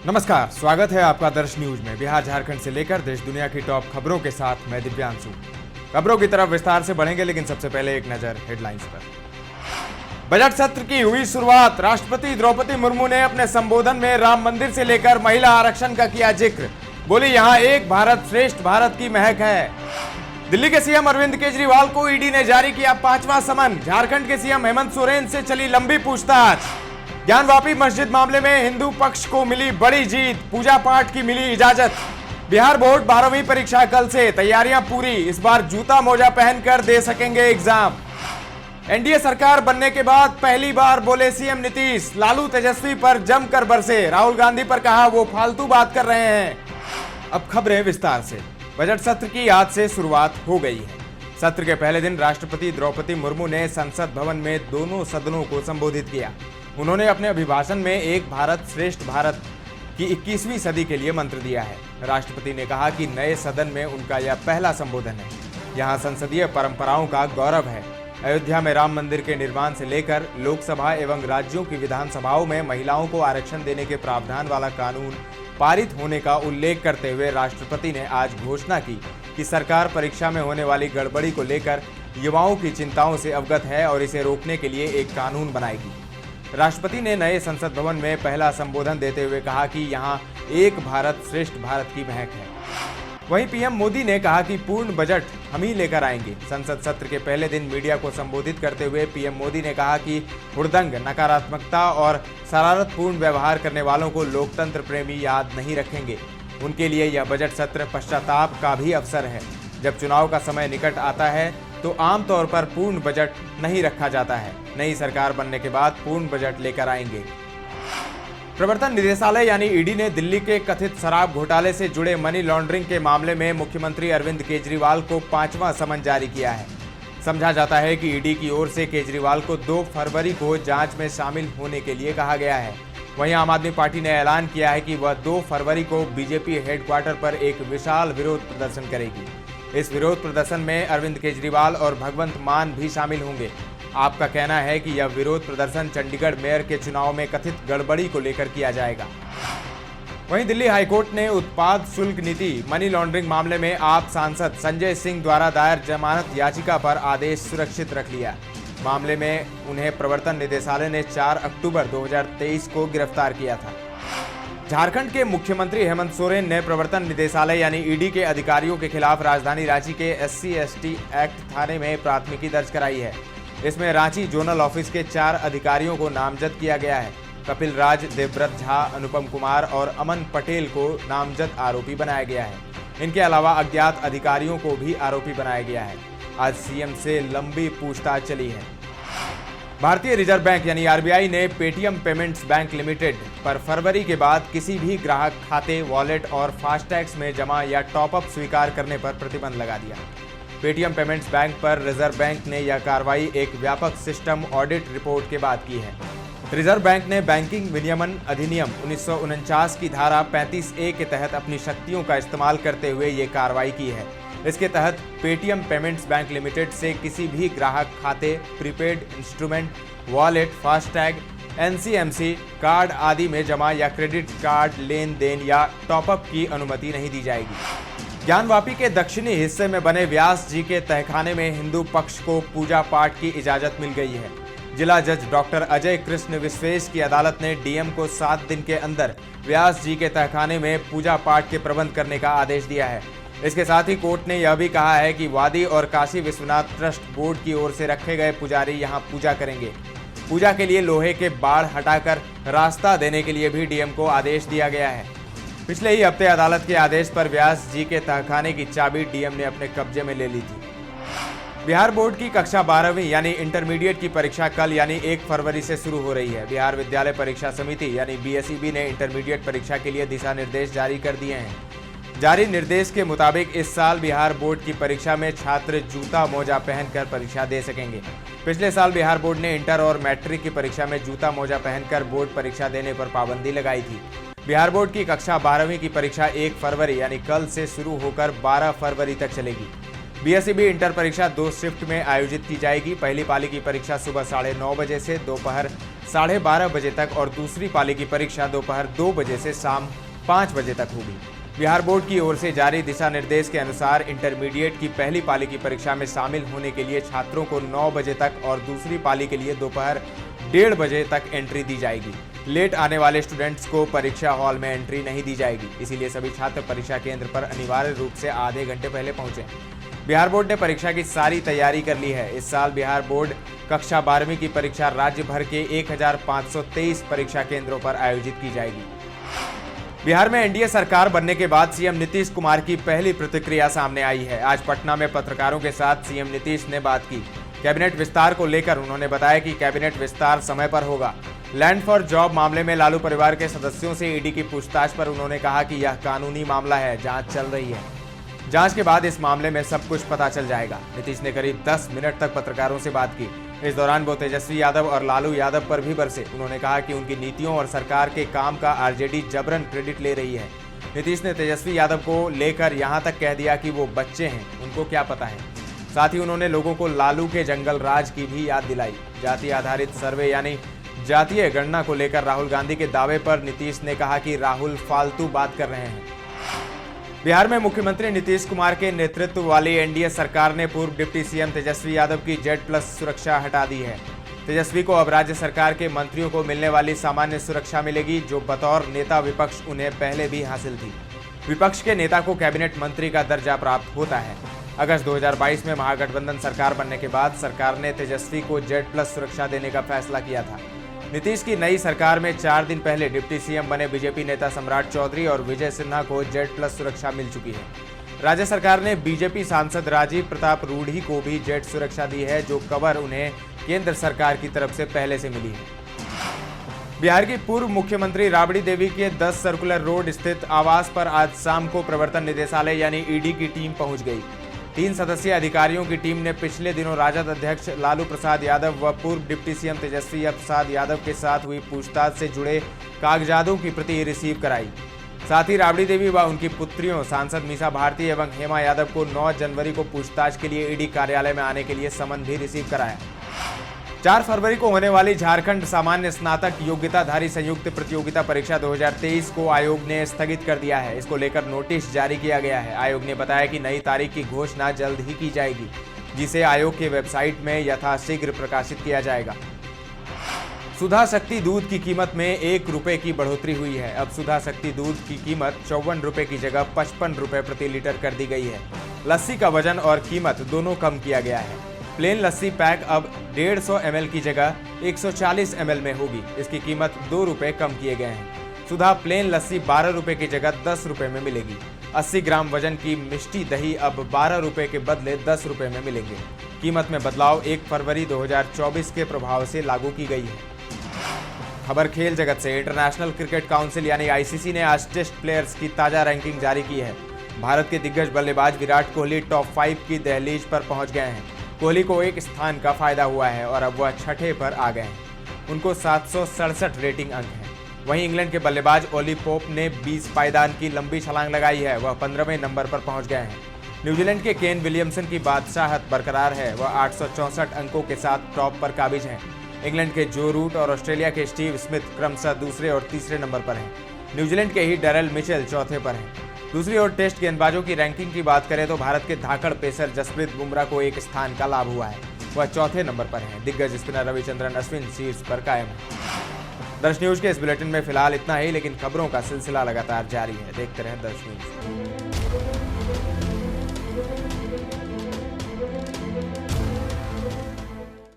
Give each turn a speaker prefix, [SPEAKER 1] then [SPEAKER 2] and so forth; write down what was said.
[SPEAKER 1] नमस्कार, स्वागत है आपका दर्श न्यूज में। बिहार झारखंड से लेकर देश दुनिया की टॉप खबरों के साथ मैं दिव्यांशु। खबरों की तरफ विस्तार से बढ़ेंगे, लेकिन सबसे पहले एक नजर हेडलाइंस पर। बजट सत्र की हुई शुरुआत। राष्ट्रपति द्रौपदी मुर्मू ने अपने संबोधन में राम मंदिर से लेकर महिला आरक्षण का किया जिक्र। बोली, यहां एक भारत श्रेष्ठ भारत की महक है। दिल्ली के सीएम अरविंद केजरीवाल को ईडी ने जारी किया 5वां समन। झारखंड के सीएम हेमंत सोरेन से चली लंबी पूछताछ। ज्ञानवापी मस्जिद मामले में हिंदू पक्ष को मिली बड़ी जीत। पूजा पाठ की मिली इजाजत। बिहार बोर्ड 12वीं परीक्षा कल से, तैयारियां पूरी। इस बार जूता मोजा पहनकर दे सकेंगे एग्जाम। एनडीए सरकार बनने के बाद पहली बार बोले सीएम नीतीश। लालू तेजस्वी पर जमकर बरसे। राहुल गांधी पर कहा वो फालतू बात कर रहे हैं। अब खबरें विस्तार से। बजट सत्र की आज से शुरुआत हो गई है। सत्र के पहले दिन राष्ट्रपति द्रौपदी मुर्मू ने संसद भवन में दोनों सदनों को संबोधित किया। उन्होंने अपने अभिभाषण में एक भारत श्रेष्ठ भारत की 21वीं सदी के लिए मंत्र दिया है। राष्ट्रपति ने कहा कि नए सदन में उनका यह पहला संबोधन है। यहाँ संसदीय परंपराओं का गौरव है। अयोध्या में राम मंदिर के निर्माण से लेकर लोकसभा एवं राज्यों की विधानसभाओं में महिलाओं को आरक्षण देने के प्रावधान वाला कानून पारित होने का उल्लेख करते हुए राष्ट्रपति ने आज घोषणा की कि सरकार परीक्षा में होने वाली गड़बड़ी को लेकर युवाओं की चिंताओं से अवगत है और इसे रोकने के लिए एक कानून बनाएगी। राष्ट्रपति ने नए संसद भवन में पहला संबोधन देते हुए कहा कि यहां एक भारत श्रेष्ठ भारत की महक है। वहीं पीएम मोदी ने कहा कि पूर्ण बजट हम ही लेकर आएंगे। संसद सत्र के पहले दिन मीडिया को संबोधित करते हुए पीएम मोदी ने कहा कि हुड़दंग, नकारात्मकता और शरारतपूर्ण व्यवहार करने वालों को लोकतंत्र प्रेमी याद नहीं रखेंगे। उनके लिए यह बजट सत्र पश्चाताप का भी अवसर है। जब चुनाव का समय निकट आता है तो आमतौर पर पूर्ण बजट नहीं रखा जाता है। नई सरकार बनने के बाद पूर्ण बजट लेकर आएंगे। प्रवर्तन निदेशालय यानी ईडी ने दिल्ली के कथित शराब घोटाले से जुड़े मनी लॉन्ड्रिंग के मामले में मुख्यमंत्री अरविंद केजरीवाल को 5वां समन जारी किया है। समझा जाता है कि ईडी की ओर से केजरीवाल को 2 फरवरी को जांच में शामिल होने के लिए कहा गया है। वहीं आम आदमी पार्टी ने ऐलान किया है कि वह 2 फरवरी को बीजेपी हेडक्वार्टर पर एक विशाल विरोध प्रदर्शन करेगी। इस विरोध प्रदर्शन में अरविंद केजरीवाल और भगवंत मान भी शामिल होंगे। आपका कहना है कि यह विरोध प्रदर्शन चंडीगढ़ मेयर के चुनाव में कथित गड़बड़ी को लेकर किया जाएगा। वहीं दिल्ली हाईकोर्ट ने उत्पाद शुल्क नीति मनी लॉन्ड्रिंग मामले में आप सांसद संजय सिंह द्वारा दायर जमानत याचिका पर आदेश सुरक्षित रख लिया। मामले में उन्हें प्रवर्तन निदेशालय ने 4 अक्टूबर 2023 को गिरफ्तार किया था। झारखंड के मुख्यमंत्री हेमंत सोरेन ने प्रवर्तन निदेशालय यानी ईडी के अधिकारियों के खिलाफ राजधानी रांची के SC/ST एक्ट थाने में प्राथमिकी दर्ज कराई है। इसमें रांची जोनल ऑफिस के 4 अधिकारियों को नामजद किया गया है। कपिल राज, देवव्रत झा, अनुपम कुमार और अमन पटेल को नामजद आरोपी बनाया गया है। इनके अलावा अज्ञात अधिकारियों को भी आरोपी बनाया गया है। आज सीएम से लंबी पूछताछ चली है। भारतीय रिजर्व बैंक यानी RBI ने पेटीएम पेमेंट्स बैंक लिमिटेड पर फरवरी के बाद किसी भी ग्राहक खाते, वॉलेट और फास्टैग्स में जमा या टॉपअप स्वीकार करने पर प्रतिबंध लगा दिया। पेटीएम पेमेंट्स बैंक पर रिजर्व बैंक ने यह कार्रवाई एक व्यापक सिस्टम ऑडिट रिपोर्ट के बाद की है। रिजर्व बैंक ने बैंकिंग विनियमन अधिनियम 1949 की धारा 35A के तहत अपनी शक्तियों का इस्तेमाल करते हुए ये कार्रवाई की है। इसके तहत पेटीएम पेमेंट्स बैंक लिमिटेड से किसी भी ग्राहक खाते, prepaid instrument, wallet, FASTag, NCMC card आदि में जमा या क्रेडिट कार्ड लेन देन या टॉपअप की अनुमति नहीं दी जाएगी। ज्ञानवापी के दक्षिणी हिस्से में बने व्यास जी के तहखाने में हिंदू पक्ष को पूजा पाठ की इजाजत मिल गई है। जिला जज डॉक्टर अजय कृष्ण विश्वेश की अदालत ने डीएम को 7 दिन के अंदर व्यास जी के तहखाने में पूजा पाठ के प्रबंध करने का आदेश दिया है। इसके साथ ही कोर्ट ने यह भी कहा है कि वादी और काशी विश्वनाथ ट्रस्ट बोर्ड की ओर से रखे गए पुजारी यहां पूजा करेंगे। पूजा के लिए लोहे के बाड़ हटाकर रास्ता देने के लिए भी डीएम को आदेश दिया गया है। पिछले ही हफ्ते अदालत के आदेश पर व्यास जी के तहखाने की चाबी डीएम ने अपने कब्जे में ले ली थी। बिहार बोर्ड की कक्षा 12वीं यानी इंटरमीडिएट की परीक्षा कल यानी 1 फरवरी से शुरू हो रही है। बिहार विद्यालय परीक्षा समिति यानी BSEB ने इंटरमीडिएट परीक्षा के लिए दिशा निर्देश जारी कर दिए हैं। जारी निर्देश के मुताबिक इस साल बिहार बोर्ड की परीक्षा में छात्र जूता मोजा पहनकर परीक्षा दे सकेंगे। पिछले साल बिहार बोर्ड ने इंटर और मैट्रिक की परीक्षा में जूता मोजा पहनकर बोर्ड परीक्षा देने पर पाबंदी लगाई थी। बिहार बोर्ड की कक्षा 12वीं की परीक्षा 1 फरवरी यानी कल से शुरू होकर 12 फरवरी तक चलेगी। BSEB इंटर परीक्षा 2 शिफ्ट में आयोजित की जाएगी। पहली पाली की परीक्षा सुबह 9:30 बजे से दोपहर 12:30 बजे तक और दूसरी पाली की परीक्षा दोपहर 2 बजे से शाम 5 बजे तक होगी। बिहार बोर्ड की ओर से जारी दिशा निर्देश के अनुसार इंटरमीडिएट की पहली पाली की परीक्षा में शामिल होने के लिए छात्रों को 9 बजे तक और दूसरी पाली के लिए दोपहर 1:30 बजे तक एंट्री दी जाएगी। लेट आने वाले स्टूडेंट्स को परीक्षा हॉल में एंट्री नहीं दी जाएगी, इसीलिए सभी छात्र परीक्षा केंद्र पर अनिवार्य रूप से आधे घंटे पहले पहुंचे। बिहार बोर्ड ने परीक्षा की सारी तैयारी कर ली है। इस साल बिहार बोर्ड कक्षा 12वीं की परीक्षा राज्य भर के 1523 परीक्षा केंद्रों पर आयोजित की जाएगी। बिहार में एनडीए सरकार बनने के बाद सीएम नीतीश कुमार की पहली प्रतिक्रिया सामने आई है। आज पटना में पत्रकारों के साथ सीएम नीतीश ने बात की। कैबिनेट विस्तार को लेकर उन्होंने बताया कि कैबिनेट विस्तार समय पर होगा। लैंड फॉर जॉब मामले में लालू परिवार के सदस्यों से ईडी की पूछताछ पर उन्होंने कहा कि यह कानूनी मामला है, जांच चल रही है। जांच के बाद इस मामले में सब कुछ पता चल जाएगा। नीतीश ने करीब 10 मिनट तक पत्रकारों से बात की। इस दौरान वो तेजस्वी यादव और लालू यादव पर भी बरसे। उन्होंने कहा कि उनकी नीतियों और सरकार के काम का आरजेडी जबरन क्रेडिट ले रही है। नीतीश ने तेजस्वी यादव को लेकर यहां तक कह दिया कि वो बच्चे हैं, उनको क्या पता है। साथ ही उन्होंने लोगों को लालू के जंगल राज की भी याद दिलाई। जाति आधारित सर्वे यानी जातीय गणना को लेकर राहुल गांधी के दावे पर नीतीश ने कहा कि राहुल फालतू बात कर रहे हैं। बिहार में मुख्यमंत्री नीतीश कुमार के नेतृत्व वाली एनडीए सरकार ने पूर्व डिप्टी सीएम तेजस्वी यादव की Z+ सुरक्षा हटा दी है। तेजस्वी को अब राज्य सरकार के मंत्रियों को मिलने वाली सामान्य सुरक्षा मिलेगी, जो बतौर नेता विपक्ष उन्हें पहले भी हासिल थी। विपक्ष के नेता को कैबिनेट मंत्री का दर्जा प्राप्त होता है। अगस्त 2022 में महागठबंधन सरकार बनने के बाद सरकार ने तेजस्वी को Z+ सुरक्षा देने का फैसला किया था। नीतीश की नई सरकार में 4 दिन पहले डिप्टी सीएम बने बीजेपी नेता सम्राट चौधरी और विजय सिन्हा को Z+ सुरक्षा मिल चुकी है। राज्य सरकार ने बीजेपी सांसद राजीव प्रताप रूढ़ी को भी Z सुरक्षा दी है, जो कवर उन्हें केंद्र सरकार की तरफ से पहले से मिली है। बिहार की पूर्व मुख्यमंत्री राबड़ी देवी के 10 सर्कुलर रोड स्थित आवास पर आज शाम को प्रवर्तन निदेशालय यानी ईडी की टीम पहुंच गई। 3 सदस्यीय अधिकारियों की टीम ने पिछले दिनों राजद अध्यक्ष लालू प्रसाद यादव व पूर्व डिप्टी सीएम तेजस्वी प्रसाद यादव के साथ हुई पूछताछ से जुड़े कागजातों की प्रति रिसीव कराई। साथ ही राबड़ी देवी व उनकी पुत्रियों सांसद मीसा भारती एवं हेमा यादव को 9 जनवरी को पूछताछ के लिए ईडी कार्यालय में आने के लिए समन भी रिसीव कराया। 4 फरवरी को होने वाली झारखंड सामान्य स्नातक योग्यताधारी संयुक्त प्रतियोगिता परीक्षा 2023 को आयोग ने स्थगित कर दिया है। इसको लेकर नोटिस जारी किया गया है। आयोग ने बताया कि नई तारीख की घोषणा जल्द ही की जाएगी, जिसे आयोग के वेबसाइट में यथाशीघ्र प्रकाशित किया जाएगा। सुधा शक्ति दूध की कीमत में 1 रुपये की बढ़ोतरी हुई है। अब सुधा शक्ति दूध की कीमत 54 रुपये की जगह 55 रुपये प्रति लीटर कर दी गई है। लस्सी का वजन और कीमत दोनों कम किया गया है। प्लेन लस्सी पैक अब 150 ml की जगह 140 ml में होगी। इसकी कीमत 2 रुपये कम किए गए हैं। सुधा प्लेन लस्सी 12 रुपये की जगह 10 रुपये में मिलेगी। 80 ग्राम वजन की मिष्टी दही अब 12 रुपये के बदले 10 रुपये में मिलेंगे। कीमत में बदलाव 1 फरवरी 2024 के प्रभाव से लागू की गई है। खबर खेल जगत से। इंटरनेशनल क्रिकेट काउंसिल यानी आईसीसी ने आज टेस्ट प्लेयर्स की ताजा रैंकिंग जारी की है। भारत के दिग्गज बल्लेबाज विराट कोहली टॉप 5 की दहलीज पर पहुंच गए हैं। कोहली को 1 स्थान का फायदा हुआ है और अब वह 6ठे पर आ गए हैं। उनको 767 रेटिंग अंक हैं। वहीं इंग्लैंड के बल्लेबाज ओली पोप ने 20 पायदान की लंबी छलांग लगाई है। वह 15वें नंबर पर पहुंच गए हैं। न्यूजीलैंड के केन विलियमसन की बादशाहत बरकरार है। वह 864 अंकों के साथ टॉप पर काबिज हैं। इंग्लैंड के जो रूट और ऑस्ट्रेलिया के स्टीव स्मिथ क्रमशः दूसरे और तीसरे नंबर पर हैं। न्यूजीलैंड के ही डैरेल मिचेल चौथे पर हैं। दूसरी ओर टेस्ट गेंदबाजों की रैंकिंग की बात करें तो भारत के धाकड़ पेसर जसप्रीत बुमराह को 1 स्थान का लाभ हुआ है। वह चौथे नंबर पर हैं। दिग्गज स्पिनर रविचंद्रन अश्विन शीर्ष पर कायम है। दर्श न्यूज के इस बुलेटिन में फिलहाल इतना ही, लेकिन खबरों का सिलसिला लगातार जारी है। देखते रहें दर्श न्यूज।